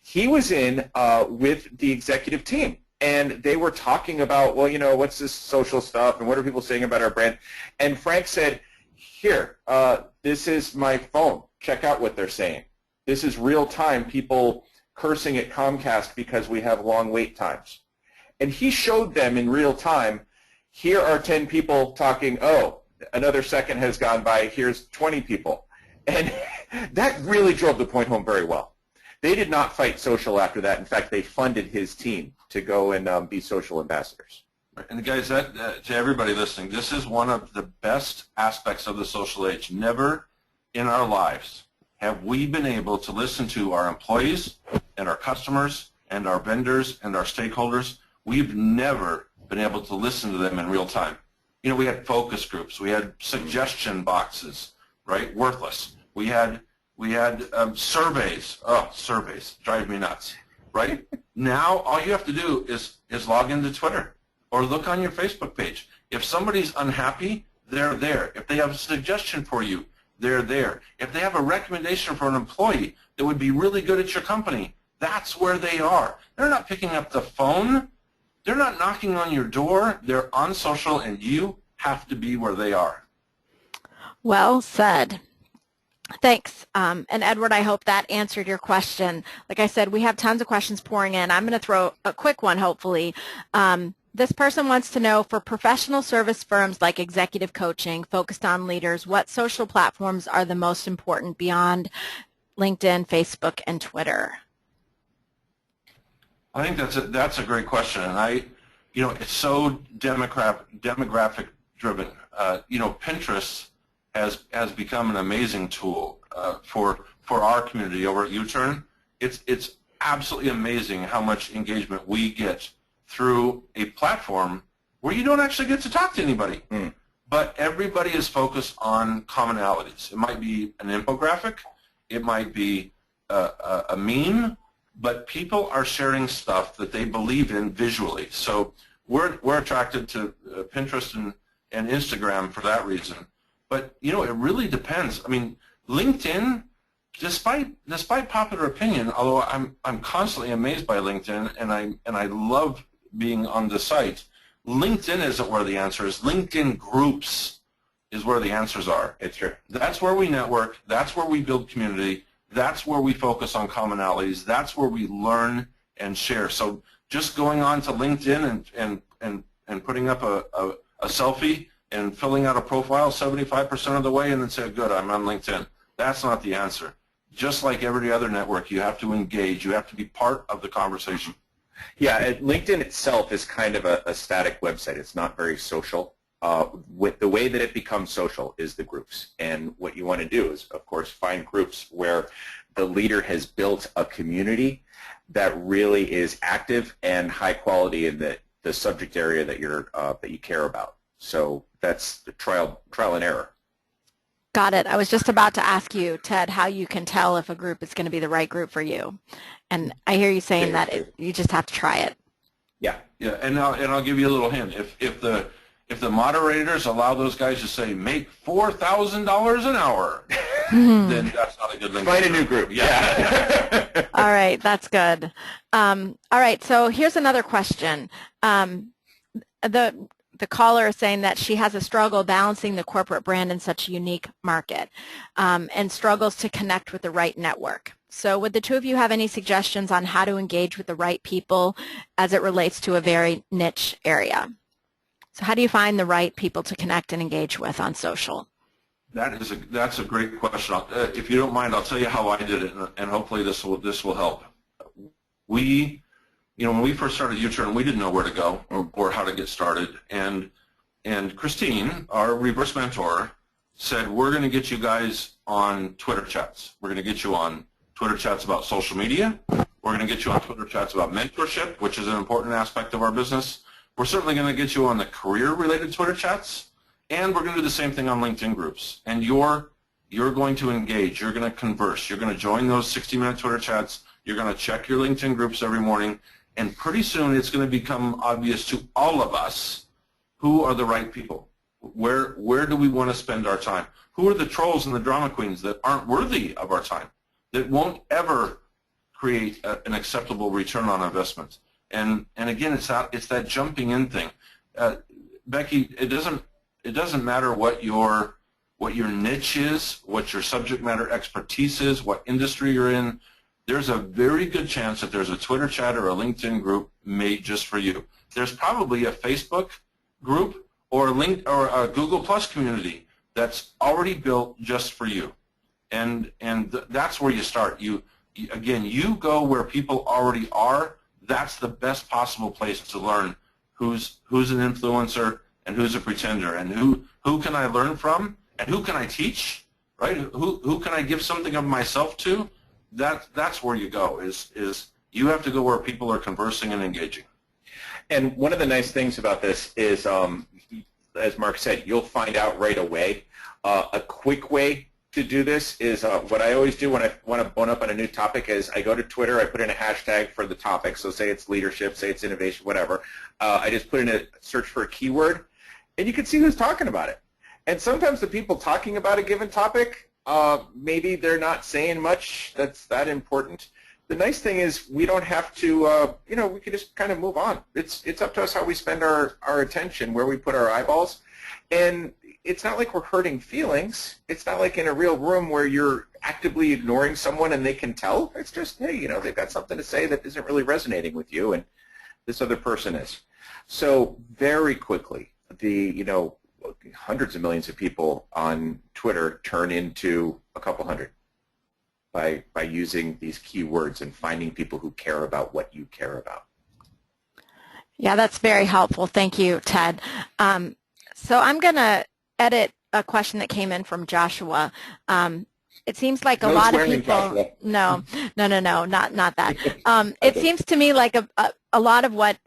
He was in with the executive team, and they were talking about, well, what's this social stuff, and what are people saying about our brand? And Frank said, here, this is my phone. Check out what they're saying. This is real time, people cursing at Comcast because we have long wait times. And he showed them in real time, here are 10 people talking, oh, another second has gone by, here's 20 people. And that really drove the point home very well. They did not fight social after that. In fact, they funded his team to go and be social ambassadors. And guys, to everybody listening, this is one of the best aspects of the social age. Never in our lives have we been able to listen to our employees and our customers and our vendors and our stakeholders. We've never been able to listen to them in real time. We had focus groups. We had suggestion boxes, right? Worthless. We had surveys. Oh, surveys drive me nuts, right? Now all you have to do is log into Twitter or look on your Facebook page. If somebody's unhappy, they're there. If they have a suggestion for you, they're there. If they have a recommendation for an employee that would be really good at your company, that's where they are. They're not picking up the phone. They're not knocking on your door. They're on social, and you have to be where they are. Well said. Thanks. And Edward, I hope that answered your question. Like I said, we have tons of questions pouring in. I'm going to throw a quick one, hopefully. This person wants to know, for professional service firms like executive coaching focused on leaders, what social platforms are the most important beyond LinkedIn, Facebook, and Twitter? I think that's a great question, and it's so demographic driven. Pinterest has become an amazing tool for our community over at U-Turn. It's absolutely amazing how much engagement we get through a platform where you don't actually get to talk to anybody. But everybody is focused on commonalities. It might be an infographic. It might be a meme. but people are sharing stuff that they believe in visually. So we're attracted to Pinterest and Instagram for that reason. But it really depends. I mean, LinkedIn, despite popular opinion, although I'm constantly amazed by LinkedIn and I love being on the site, LinkedIn isn't where the answer is. LinkedIn groups is where the answers are. It's true. That's where we network. That's where we build community. That's where we focus on commonalities. That's where we learn and share. So just going on to LinkedIn and putting up a selfie and filling out a profile 75% of the way and then say, good, I'm on LinkedIn. That's not the answer. Just like every other network, you have to engage. You have to be part of the conversation. Yeah, LinkedIn itself is kind of a static website. It's not very social. With the way that it becomes social is the groups. And what you want to do is, of course, find groups where the leader has built a community that really is active and high quality in the subject area that you care about. So that's the trial and error. Got it. I was just about to ask you, Ted, how you can tell if a group is going to be the right group for you. And I hear you saying that you just have to try it. Yeah. Yeah, and I'll give you a little hint. If the moderators allow those guys to say make $4,000 an hour, then that's not a good link. Find a new group. Yeah. All right, that's good. All right, so here's another question. The caller is saying that she has a struggle balancing the corporate brand in such a unique market and struggles to connect with the right network. So would the two of you have any suggestions on how to engage with the right people as it relates to a very niche area? So how do you find the right people to connect and engage with on social? That's a great question. If you don't mind, I'll tell you how I did it, and hopefully this will help. When we first started U-Turn, we didn't know where to go or how to get started, and Christine, our reverse mentor, said, we're going to get you guys on Twitter chats. We're going to get you on Twitter chats about social media. We're going to get you on Twitter chats about mentorship, which is an important aspect of our business. We're certainly going to get you on the career-related Twitter chats, and we're going to do the same thing on LinkedIn groups. And you're going to engage. You're going to converse. You're going to join those 60-minute Twitter chats. You're going to check your LinkedIn groups every morning. And pretty soon it's going to become obvious to all of us who are the right people. Where do we want to spend our time? Who are the trolls and the drama queens that aren't worthy of our time, that won't ever create an acceptable return on investment? And again, it's that jumping in thing. Becky, it doesn't matter what your niche is, what your subject matter expertise is, what industry you're in. There's a very good chance that there's a Twitter chat or a LinkedIn group made just for you. There's probably a Facebook group or a Google Plus community that's already built just for you, and that's where you start. You go where people already are. That's the best possible place to learn who's an influencer and who's a pretender, and who can I learn from, and who can I teach, right? Who can I give something of myself to? That's where you go. Is you have to go where people are conversing and engaging. And one of the nice things about this is, as Mark said, you'll find out right away. A quick way to do this is what I always do when I want to bone up on a new topic is I go to Twitter, I put in a hashtag for the topic, so say it's leadership, say it's innovation, whatever. I just put in a search for a keyword, and you can see who's talking about it. And sometimes the people talking about a given topic, maybe they're not saying much that's that important. The nice thing is we don't have to, we can just kind of move on. It's up to us how we spend our attention, where we put our eyeballs. And it's not like we're hurting feelings. It's not like in a real room where you're actively ignoring someone and they can tell. It's just, hey, they've got something to say that isn't really resonating with you, and this other person is. So very quickly, hundreds of millions of people on Twitter turn into a couple hundred by using these keywords and finding people who care about what you care about. Yeah, that's very helpful. Thank you, Ted. So I'm going to edit a question that came in from Joshua. It seems like a lot of people. No, not that. It seems to me like a lot of what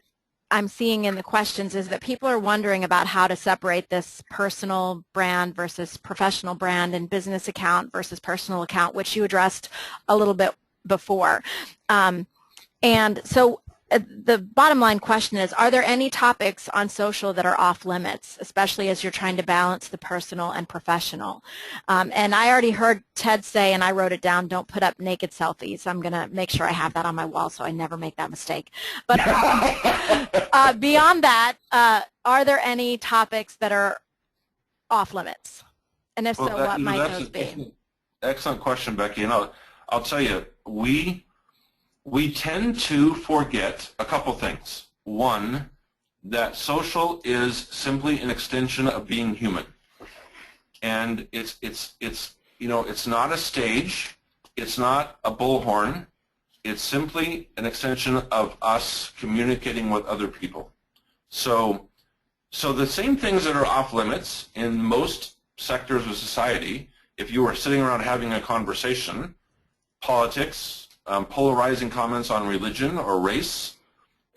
I'm seeing in the questions is that people are wondering about how to separate this personal brand versus professional brand, and business account versus personal account, which you addressed a little bit before. And so the bottom line question is, are there any topics on social that are off limits, especially as you're trying to balance the personal and professional? And I already heard Ted say, and I wrote it down, don't put up naked selfies. I'm going to make sure I have that on my wall so I never make that mistake. But beyond that, are there any topics that are off limits? And if so, what might those be? Excellent question, Becky. And I'll tell you, we tend to forget a couple things. One, that social is simply an extension of being human, and it's not a stage, it's not a bullhorn, it's simply an extension of us communicating with other people. So the same things that are off limits in most sectors of society, if you were sitting around having a conversation, politics, polarizing comments on religion or race,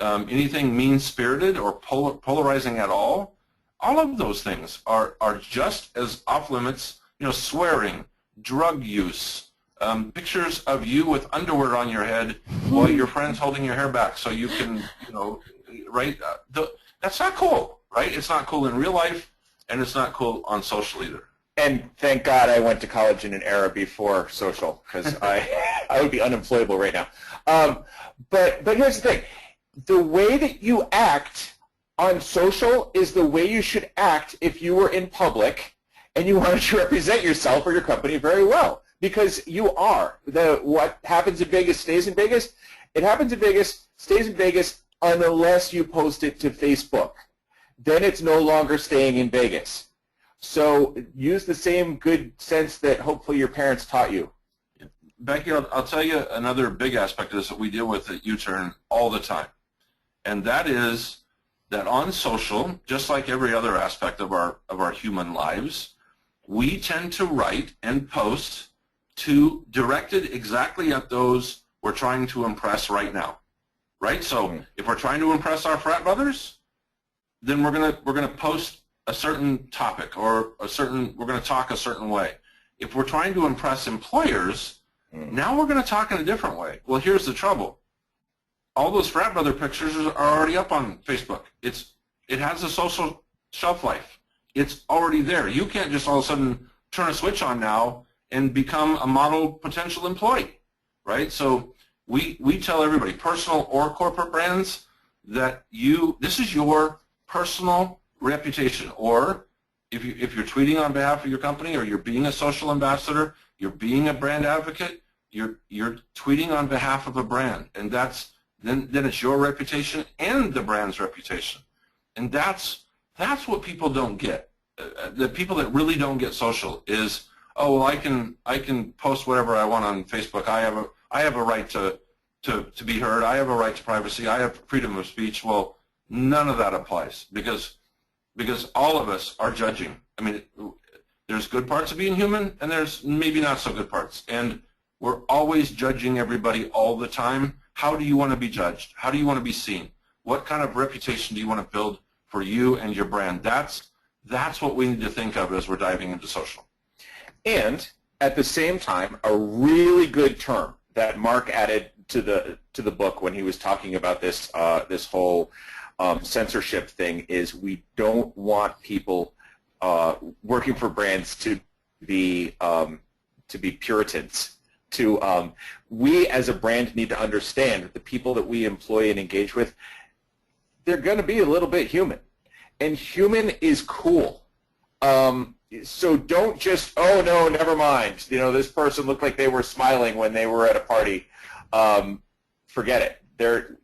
anything mean-spirited or polarizing at all of those things are just as off limits. Swearing, drug use, pictures of you with underwear on your head while your friend's holding your hair back so you can, right? That's not cool, right? It's not cool in real life, and it's not cool on social either. And thank God I went to college in an era before social, because I would be unemployable right now. But here's the thing. The way that you act on social is the way you should act if you were in public and you wanted to represent yourself or your company very well, because you are. What happens in Vegas stays in Vegas. It happens in Vegas, stays in Vegas, unless you post it to Facebook. Then it's no longer staying in Vegas. So use the same good sense that hopefully your parents taught you. Becky, I'll tell you another big aspect of this that we deal with at U-Turn all the time, and that is that on social, just like every other aspect of our human lives, we tend to write and post directed exactly at those we're trying to impress right now, right? So if we're trying to impress our frat brothers, then we're gonna post a certain topic or we're going to talk a certain way. If we're trying to impress employers, now we're going to talk in a different way. Well, here's the trouble. All those frat brother pictures are already up on Facebook. It has a social shelf life. It's already there. You can't just all of a sudden turn a switch on now and become a model potential employee, right? So we tell everybody, personal or corporate brands, that this is your personal reputation. Or if you're tweeting on behalf of your company, or you're being a social ambassador, you're being a brand advocate, you're tweeting on behalf of a brand, and then it's your reputation and the brand's reputation. And that's what people don't get. The people that really don't get social is, oh, well, I can post whatever I want on Facebook. I have a right to be heard. I have a right to privacy. I have freedom of speech. Well, none of that applies, because all of us are judging. I mean, there's good parts of being human, and there's maybe not so good parts. And we're always judging everybody all the time. How do you want to be judged? How do you want to be seen? What kind of reputation do you want to build for you and your brand? That's what we need to think of as we're diving into social. And at the same time, a really good term that Mark added to the book when he was talking about this this whole censorship thing is, we don't want people working for brands to be Puritans. We as a brand need to understand that the people that we employ and engage with, they're going to be a little bit human, and human is cool. So don't just, oh no, never mind. This person looked like they were smiling when they were at a party. Forget it.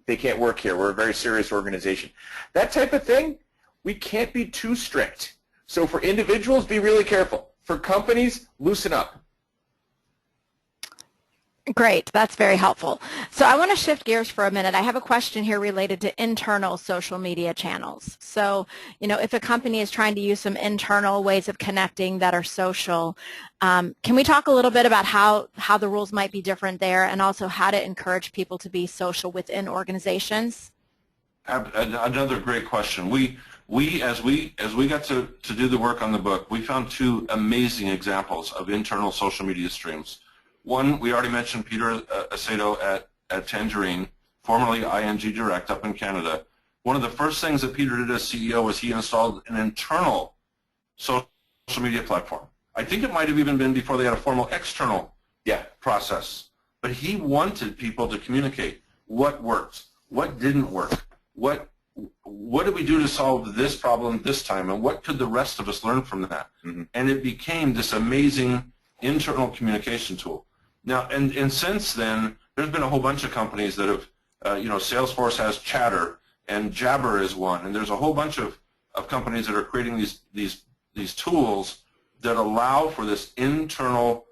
They can't work here. We're a very serious organization. That type of thing, we can't be too strict. So for individuals, be really careful. For companies, loosen up. Great. That's very helpful. So I want to shift gears for a minute. I have a question here related to internal social media channels. So, if a company is trying to use some internal ways of connecting that are social, can we talk a little bit about how the rules might be different there, and also how to encourage people to be social within organizations? Another great question. As we got to do the work on the book, we found two amazing examples of internal social media streams. One, we already mentioned Peter Aceto at Tangerine formerly ING Direct up in Canada, one of the first things that Peter did as CEO was he installed an internal social media platform. I think it might have even been before they had a formal external process. But he wanted people to communicate what worked, what didn't work, what did we do to solve this problem this time, and what could the rest of us learn from that? Mm-hmm. And it became this amazing internal communication tool. Now, and since then, there's been a whole bunch of companies that have, Salesforce has Chatter, and Jabber is one, and there's a whole bunch of companies that are creating these tools that allow for this internal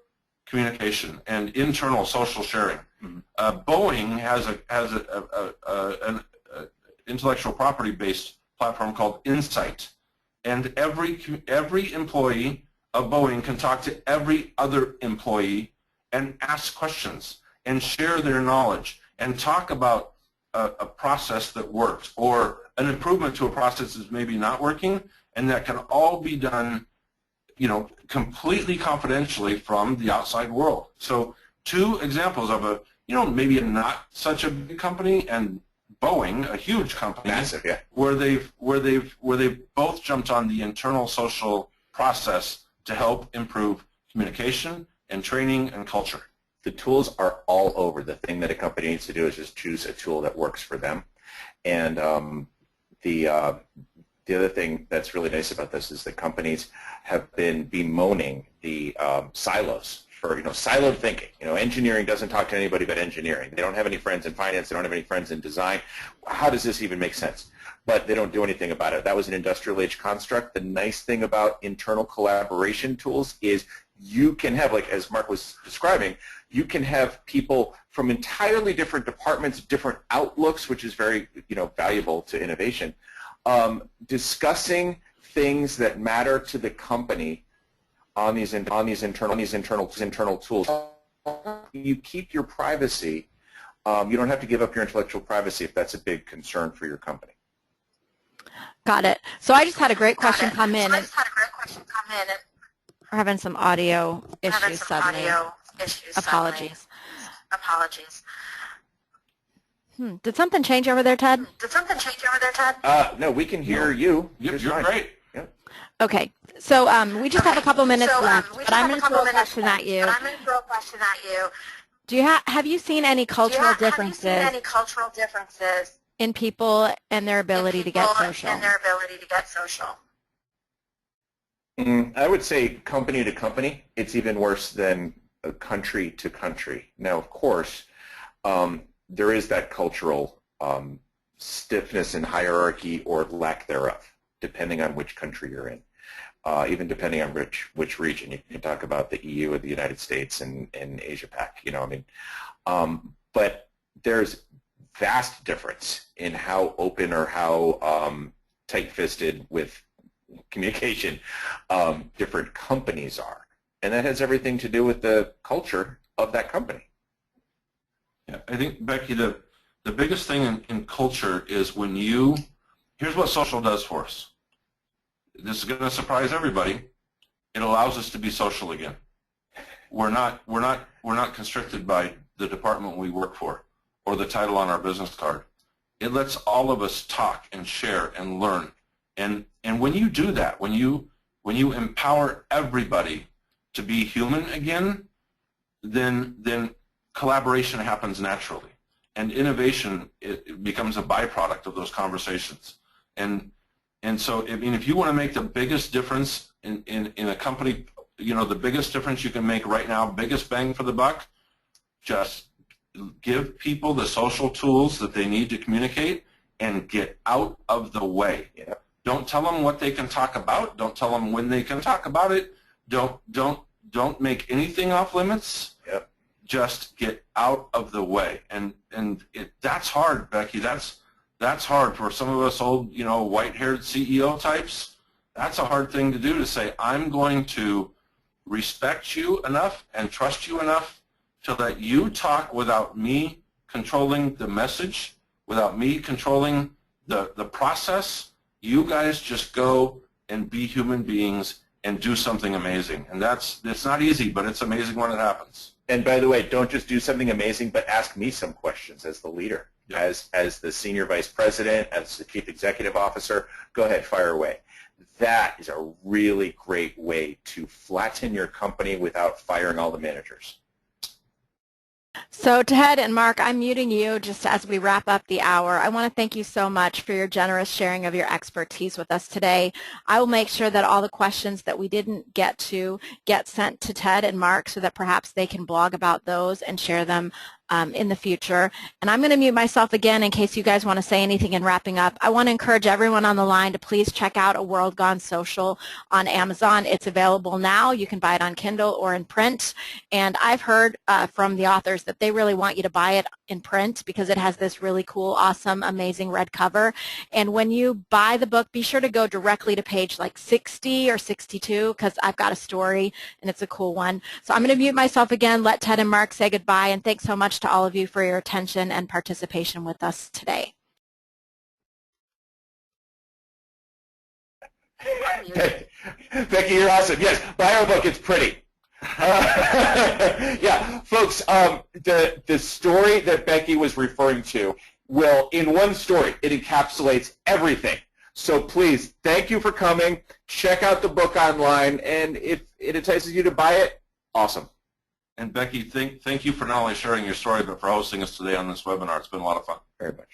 communication and internal social sharing. Mm-hmm. Boeing has an intellectual property-based platform called Insight, and every employee of Boeing can talk to every other employee and ask questions and share their knowledge and talk about a process that worked or an improvement to a process that's maybe not working, and that can all be done, completely confidentially from the outside world. So 2 examples of maybe not such a big company and Boeing, a huge company, massive, yeah, where they've both jumped on the internal social process to help improve communication and training and culture. The tools are all over. The thing that a company needs to do is just choose a tool that works for them. And the other thing that's really nice about this is that companies have been bemoaning the silos for siloed thinking. Engineering doesn't talk to anybody but engineering. They don't have any friends in finance. They don't have any friends in design. How does this even make sense? But they don't do anything about it. That was an industrial age construct. The nice thing about internal collaboration tools is you can have, like as Mark was describing, you can have people from entirely different departments, different outlooks, which is very valuable to innovation, discussing things that matter to the company on these internal tools. You keep your privacy. You don't have to give up your intellectual privacy if that's a big concern for your company. Got it. So I just had a great question come in. We're having some audio issues suddenly. Apologies. Did something change over there, Ted? No, we can hear you. You're great. Yep. Okay. So we just have a couple minutes left, but I'm going to throw a question at you. Have you seen any cultural differences in people and their ability to get social? I would say company to company, it's even worse than country to country. Now, of course, there is that cultural stiffness and hierarchy or lack thereof, depending on which country you're in, even depending on which region. You can talk about the EU or the United States and Asia-Pac, but there's vast difference in how open or how tight-fisted with communication different companies are. And that has everything to do with the culture of that company. Yeah, I think, Becky, the biggest thing in culture is here's what social does for us. This is going to surprise everybody. It allows us to be social again. We're not constricted by the department we work for or the title on our business card. It lets all of us talk and share and learn. And when you do that, when you empower everybody to be human again, then collaboration happens naturally, and innovation it becomes a byproduct of those conversations. And so, I mean, if you want to make the biggest difference in a company, the biggest difference you can make right now, biggest bang for the buck, just give people the social tools that they need to communicate and get out of the way. Yeah. Don't tell them what they can talk about. Don't tell them when they can talk about it. Don't make anything off limits. Yep. Just get out of the way. And that's hard, Becky. That's hard for some of us old, white-haired CEO types. That's a hard thing to do, to say, I'm going to respect you enough and trust you enough to let you talk without me controlling the message, without me controlling the process. You guys just go and be human beings and do something amazing. And it's not easy, but it's amazing when it happens. And by the way, don't just do something amazing, but ask me some questions as the leader, Yep. as the senior vice president, as the chief executive officer. Go ahead, fire away. That is a really great way to flatten your company without firing all the managers. So Ted and Mark, I'm muting you just as we wrap up the hour. I want to thank you so much for your generous sharing of your expertise with us today. I will make sure that all the questions that we didn't get to get sent to Ted and Mark so that perhaps they can blog about those and share them in the future. And I'm going to mute myself again in case you guys want to say anything in wrapping up. I want to encourage everyone on the line to please check out A World Gone Social on Amazon. It's available now. You can buy it on Kindle or in print. And I've heard from the authors that they really want you to buy it in print because it has this really cool, awesome, amazing red cover. And when you buy the book, be sure to go directly to page like 60 or 62 because I've got a story and it's a cool one. So I'm going to mute myself again, let Ted and Mark say goodbye, and thanks so much to all of you for your attention and participation with us today. Becky, you're awesome. Yes, buy our book. It's pretty. Yeah, folks, the story that Becky was referring to will, in one story, it encapsulates everything. So please, thank you for coming. Check out the book online, and if it entices you to buy it, awesome. And Becky, thank you for not only sharing your story, but for hosting us today on this webinar. It's been a lot of fun. Very much.